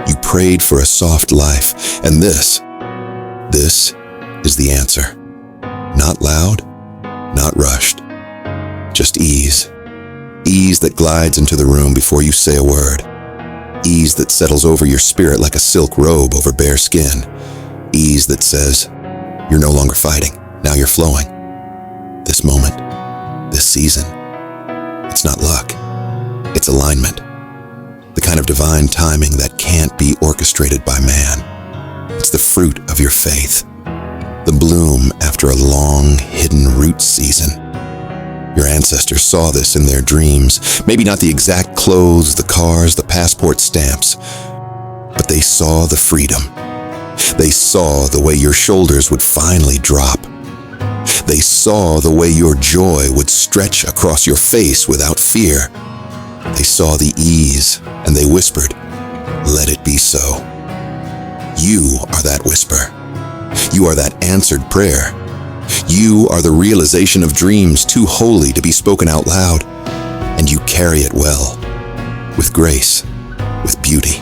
You prayed for a soft life, and this is the answer. Not loud, not rushed, just ease. Ease that glides into the room before you say a word. Ease that settles over your spirit like a silk robe over bare skin. Ease that says, you're no longer fighting, now you're flowing. This moment, this season, it's not luck, it's alignment. The kind of divine timing that can't be orchestrated by man. It's the fruit of your faith, the bloom after a long, hidden root season. Your ancestors saw this in their dreams, maybe not the exact clothes, the cars, the passport stamps, but they saw the freedom. They saw the way your shoulders would finally drop. They saw the way your joy would stretch across your face without fear. They saw the ease, and they whispered, let it be so. You are that whisper. You are that answered prayer. You are the realization of dreams too holy to be spoken out loud, and you carry it well, with grace, with beauty,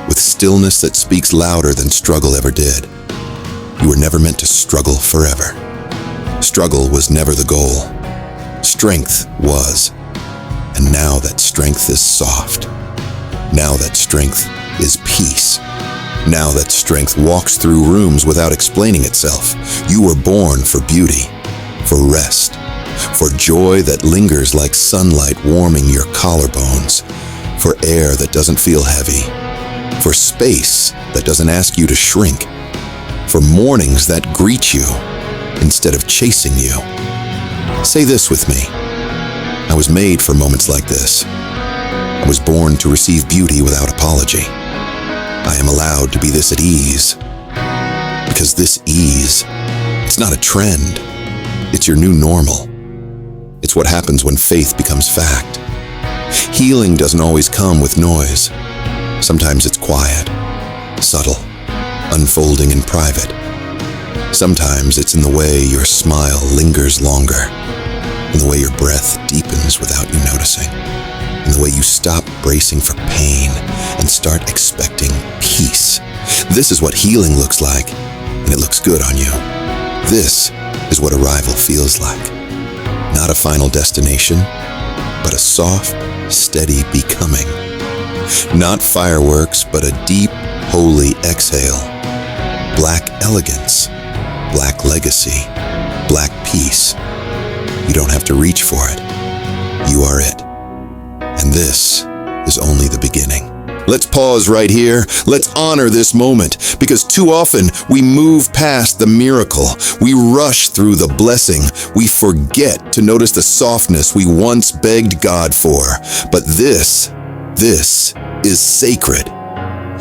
with stillness that speaks louder than struggle ever did. You were never meant to struggle forever. Struggle was never the goal. Strength was. And now that strength is soft. Now that strength is peace. Now that strength walks through rooms without explaining itself. You were born for beauty, for rest, for joy that lingers like sunlight warming your collarbones, for air that doesn't feel heavy, for space that doesn't ask you to shrink, for mornings that greet you instead of chasing you. Say this with me. I was made for moments like this. I was born to receive beauty without apology. I am allowed to be this at ease. Because this ease, it's not a trend. It's your new normal. It's what happens when faith becomes fact. Healing doesn't always come with noise. Sometimes it's quiet, subtle, unfolding in private. Sometimes it's in the way your smile lingers longer, in the way your breath deepens without you noticing, in the way you stop bracing for pain and start expecting peace. This is what healing looks like, and it looks good on you. This is what arrival feels like. Not a final destination, but a soft, steady becoming. Not fireworks, but a deep, holy exhale. Black elegance, black legacy, black peace. You don't have to reach for it. You are it. And this is only the beginning. Let's pause right here. Let's honor this moment, because too often we move past the miracle. We rush through the blessing. We forget to notice the softness we once begged God for. But this is sacred.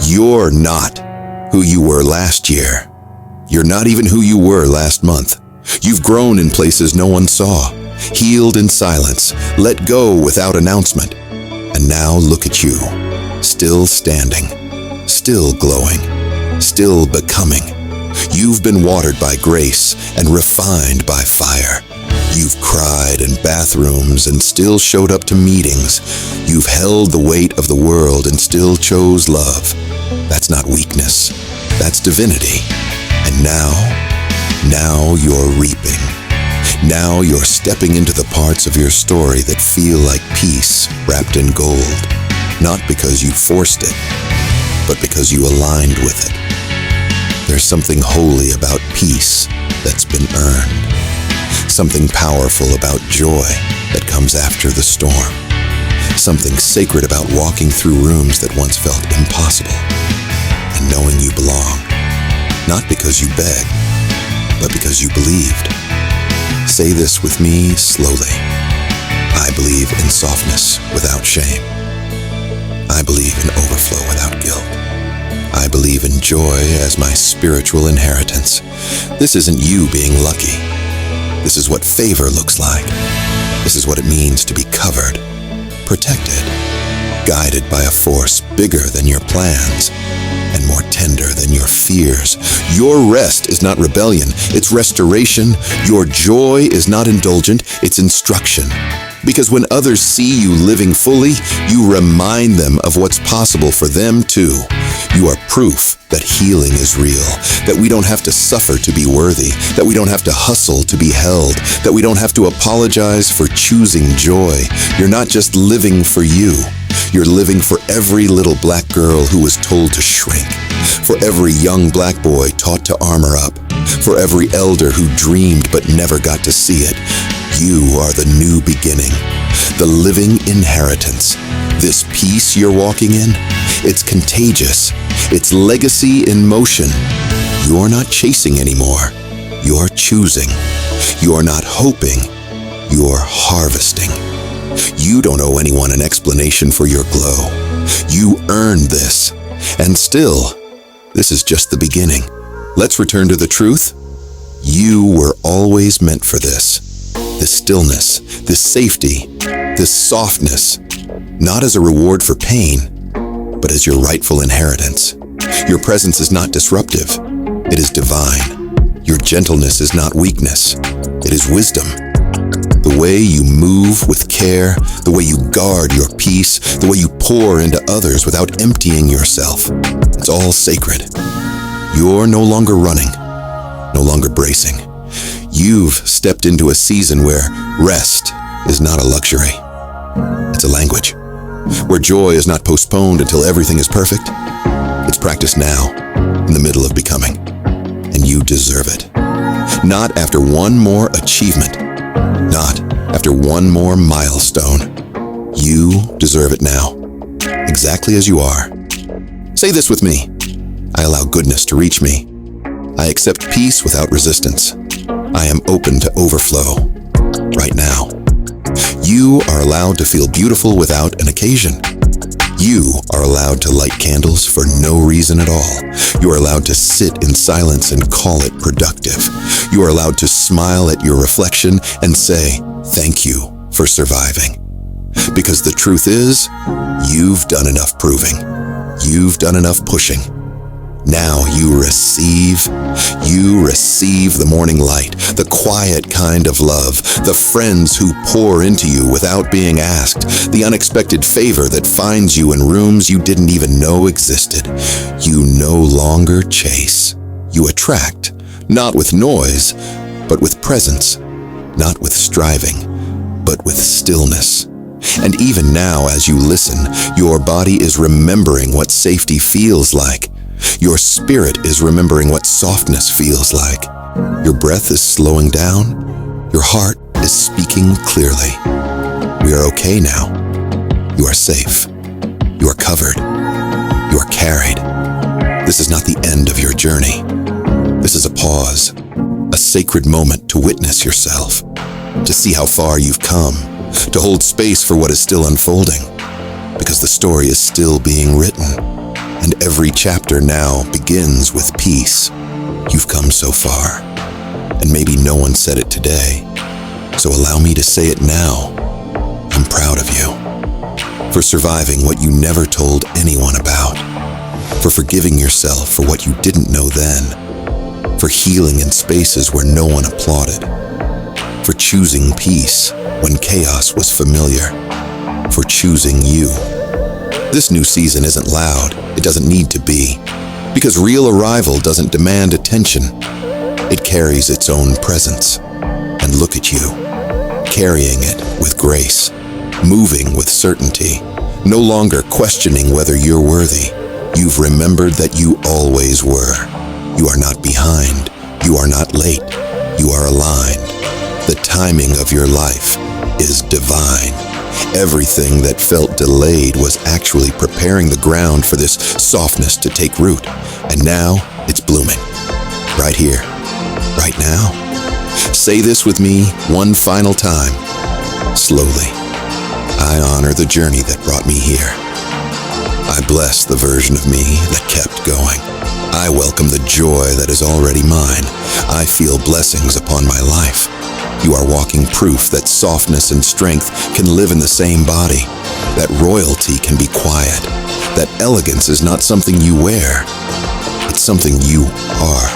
You're not who you were last year. You're not even who you were last month. You've grown in places no one saw, healed in silence, let go without announcement. And now look at you, still standing, still glowing, still becoming. You've been watered by grace and refined by fire. You've cried in bathrooms and still showed up to meetings. You've held the weight of the world and still chose love. That's not weakness, that's divinity. And now you're reaping. Now you're stepping into the parts of your story that feel like peace wrapped in gold, not because you forced it, but because you aligned with it. There's something holy about peace that's been earned, something powerful about joy that comes after the storm, something sacred about walking through rooms that once felt impossible, and knowing you belong, not because you begged, but because you believed. Say this with me slowly. I believe in softness without shame. I believe in overflow without guilt. I believe in joy as my spiritual inheritance. This isn't you being lucky. This is what favor looks like. This is what it means to be covered, protected, guided by a force bigger than your plans and more tender than your fears. Your rest is not rebellion, it's restoration. Your joy is not indulgent, it's instruction. Because when others see you living fully, you remind them of what's possible for them too. You are proof that healing is real, that we don't have to suffer to be worthy, that we don't have to hustle to be held, that we don't have to apologize for choosing joy. You're not just living for you. You're living for every little black girl who was told to shrink, for every young black boy taught to armor up, for every elder who dreamed but never got to see it. You are the new beginning, the living inheritance. This peace you're walking in, it's contagious. It's legacy in motion. You're not chasing anymore. You're choosing. You're not hoping. You're harvesting. You don't owe anyone an explanation for your glow. You earned this. And still, this is just the beginning. Let's return to the truth. You were always meant for this. This stillness, this safety, this softness, not as a reward for pain, but as your rightful inheritance. Your presence is not disruptive. It is divine. Your gentleness is not weakness. It is wisdom. The way you move with care, the way you guard your peace, the way you pour into others without emptying yourself, it's all sacred. You're no longer running, no longer bracing. You've stepped into a season where rest is not a luxury. It's a language. Where joy is not postponed until everything is perfect. It's practiced now, in the middle of becoming. And you deserve it. Not after one more achievement. Not after one more milestone. You deserve it now, exactly as you are. Say this with me. I allow goodness to reach me. I accept peace without resistance. I am open to overflow right now. You are allowed to feel beautiful without an occasion. You are allowed to light candles for no reason at all. You are allowed to sit in silence and call it productive. You are allowed to smile at your reflection and say, thank you for surviving. Because the truth is, you've done enough proving. You've done enough pushing. Now you receive the morning light, the quiet kind of love, the friends who pour into you without being asked, the unexpected favor that finds you in rooms you didn't even know existed. You no longer chase. You attract, not with noise, but with presence, not with striving, but with stillness. And even now, as you listen, your body is remembering what safety feels like. Your spirit is remembering what softness feels like. Your breath is slowing down. Your heart is speaking clearly. We are okay now. You are safe. You are covered. You are carried. This is not the end of your journey. This is a pause, a sacred moment to witness yourself, to see how far you've come, to hold space for what is still unfolding, because the story is still being written. And every chapter now begins with peace. You've come so far, and maybe no one said it today, so allow me to say it now. I'm proud of you, for surviving what you never told anyone about, for forgiving yourself for what you didn't know then, for healing in spaces where no one applauded, for choosing peace when chaos was familiar, for choosing you. This new season isn't loud. It doesn't need to be, because real arrival doesn't demand attention. It carries its own presence. And look at you, carrying it with grace, moving with certainty, no longer questioning whether you're worthy. You've remembered that you always were. You are not behind. You are not late. You are aligned. The timing of your life is divine. Everything that felt delayed was actually preparing the ground for this softness to take root. And now it's blooming. Right here. Right now. Say this with me one final time. Slowly. I honor the journey that brought me here. I bless the version of me that kept going. I welcome the joy that is already mine. I feel blessings upon my life. You are walking proof that softness and strength can live in the same body, that royalty can be quiet, that elegance is not something you wear, it's something you are.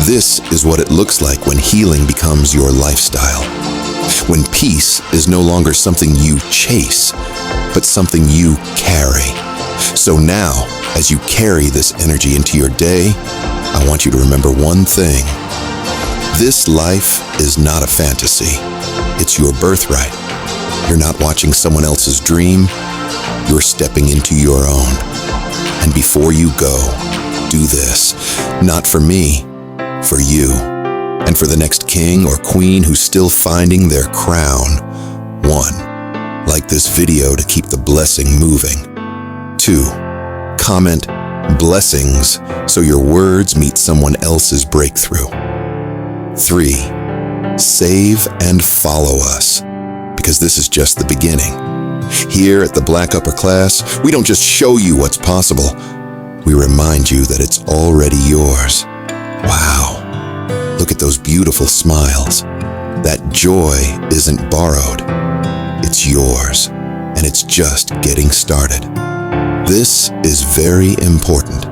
This is what it looks like when healing becomes your lifestyle. when peace is no longer something you chase, but something you carry. So now, as you carry this energy into your day, I want you to remember one thing. This life is not a fantasy. It's your birthright. You're not watching someone else's dream. You're stepping into your own. And before you go, do this. Not for me, for you. And for the next king or queen who's still finding their crown. 1. Like this video to keep the blessing moving. 2. Comment blessings so your words meet someone else's breakthrough. 3. Save and follow us, because this is just the beginning. Here at the Black Upper Class, we don't just show you what's possible. We remind you that it's already yours. Wow. Look at those beautiful smiles. That joy isn't borrowed. It's yours, and it's just getting started. This is very important.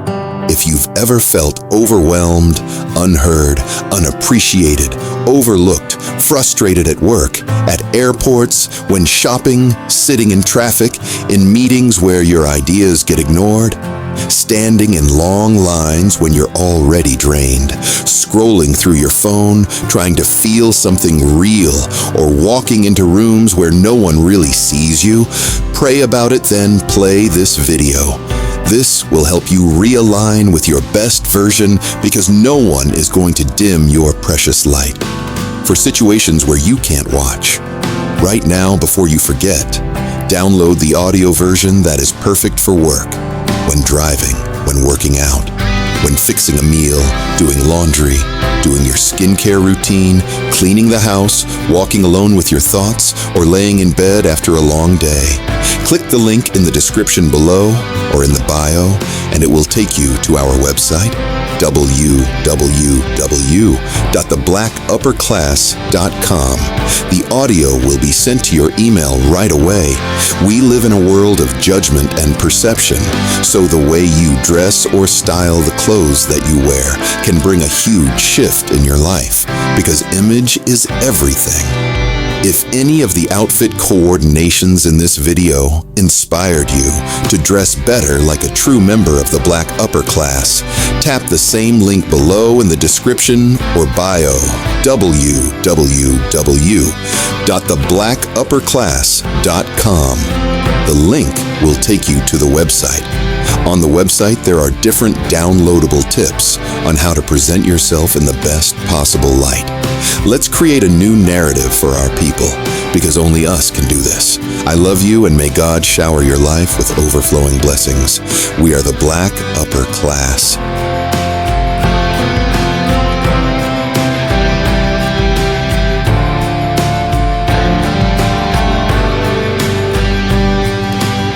If you've ever felt overwhelmed, unheard, unappreciated, overlooked, frustrated at work, at airports, when shopping, sitting in traffic, in meetings where your ideas get ignored, standing in long lines when you're already drained, scrolling through your phone, trying to feel something real, or walking into rooms where no one really sees you, pray about it, then play this video. This will help you realign with your best version because no one is going to dim your precious light. For situations where you can't watch, right now before you forget, download the audio version that is perfect for work, when driving, when working out, when fixing a meal, doing laundry, doing your skincare routine, cleaning the house, walking alone with your thoughts, or laying in bed after a long day. Click the link in the description below or in the bio, and it will take you to our website, www.theblackupperclass.com. The audio will be sent to your email right away. We live in a world of judgment and perception, so the way you dress or style the clothes that you wear can bring a huge shift in your life, because image is everything. If any of the outfit coordinations in this video inspired you to dress better like a true member of the Black Upper Class, tap the same link below in the description or bio, www.theblackupperclass.com. The link will take you to the website. On the website, there are different downloadable tips on how to present yourself in the best possible light. Let's create a new narrative for our people, because only us can do this. I love you, and may God shower your life with overflowing blessings. We are the Black Upper Class.